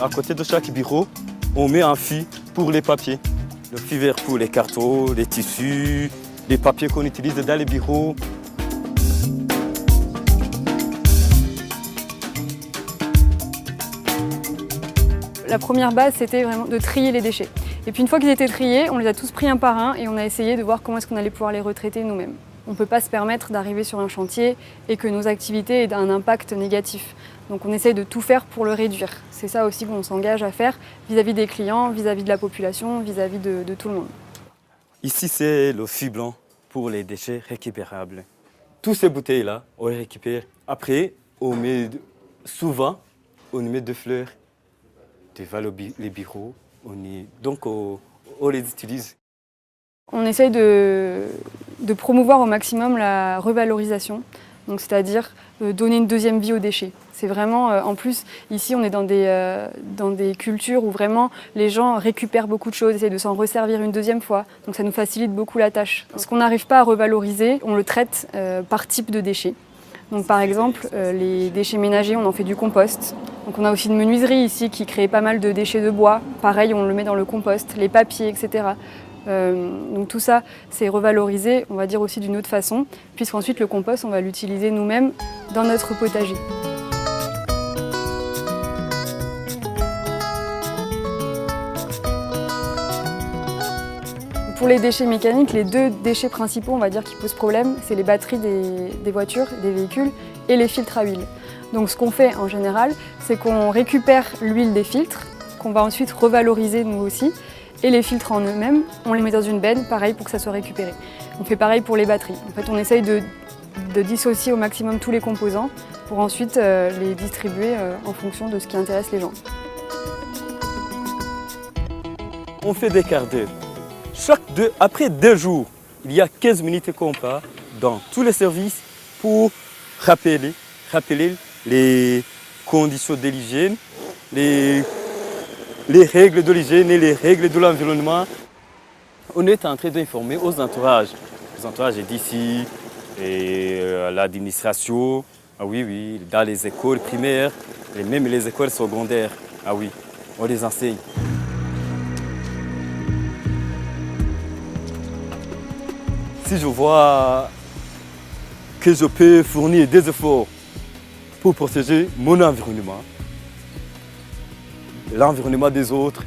à côté de chaque bureau, on met un fil pour les papiers. Le fil vert pour les cartons, les tissus, les papiers qu'on utilise dans les bureaux. La première base, c'était vraiment de trier les déchets. Et puis une fois qu'ils étaient triés, on les a tous pris un par un et on a essayé de voir comment est-ce qu'on allait pouvoir les retraiter nous-mêmes. On ne peut pas se permettre d'arriver sur un chantier et que nos activités aient un impact négatif. Donc on essaye de tout faire pour le réduire. C'est ça aussi qu'on s'engage à faire vis-à-vis des clients, vis-à-vis de la population, vis-à-vis de tout le monde. Ici, c'est le fil blanc pour les déchets récupérables. Toutes ces bouteilles-là, on les récupère. Après, on met souvent, on met des fleurs devant les bureaux. Donc, on les utilise. On essaye de promouvoir au maximum la revalorisation, donc c'est-à-dire donner une deuxième vie aux déchets. C'est vraiment, en plus, ici on est dans des cultures où vraiment les gens récupèrent beaucoup de choses, essayent de s'en resservir une deuxième fois, donc ça nous facilite beaucoup la tâche. Ce qu'on n'arrive pas à revaloriser, on le traite par type de déchets. Donc par exemple, les déchets ménagers, on en fait du compost. Donc on a aussi une menuiserie ici qui crée pas mal de déchets de bois. Pareil, on le met dans le compost, les papiers, etc. Donc tout ça, c'est revalorisé, on va dire aussi d'une autre façon, puisqu'ensuite le compost, on va l'utiliser nous-mêmes dans notre potager. Pour les déchets mécaniques, les deux déchets principaux, on va dire, qui posent problème, c'est les batteries des voitures, des véhicules, et les filtres à huile. Donc ce qu'on fait en général, c'est qu'on récupère l'huile des filtres, qu'on va ensuite revaloriser nous aussi, et les filtres en eux-mêmes, on les met dans une benne, pareil, pour que ça soit récupéré. On fait pareil pour les batteries. En fait, on essaye de dissocier au maximum tous les composants pour ensuite les distribuer en fonction de ce qui intéresse les gens. On fait des quarts d'heure. Après 2 jours, il y a 15 minutes qu'on part dans tous les services pour rappeler les conditions de l'hygiène, les règles de l'hygiène et les règles de l'environnement. On est en train d'informer aux entourages. Les entourages d'ici, et l'administration, ah oui, dans les écoles primaires, et même les écoles secondaires, ah oui, on les enseigne. Si je vois que je peux fournir des efforts pour protéger mon environnement, l'environnement des autres,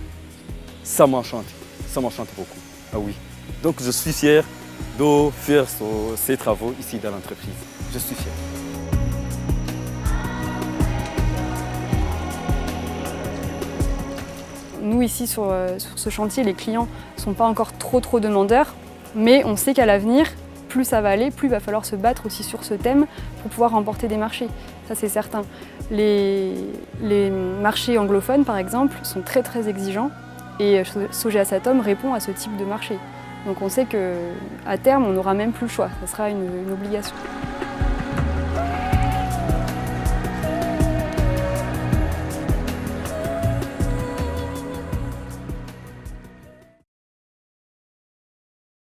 ça m'enchante beaucoup. Ah oui. Donc je suis fier de faire ces travaux ici dans l'entreprise. Je suis fier. Nous ici sur ce chantier, les clients ne sont pas encore trop demandeurs, mais on sait qu'à l'avenir, plus ça va aller, plus il va falloir se battre aussi sur ce thème pour pouvoir remporter des marchés. Ça c'est certain. Les marchés anglophones par exemple sont très exigeants et Sogea-Satom répond à ce type de marché. Donc on sait qu'à terme on n'aura même plus le choix, ça sera une obligation.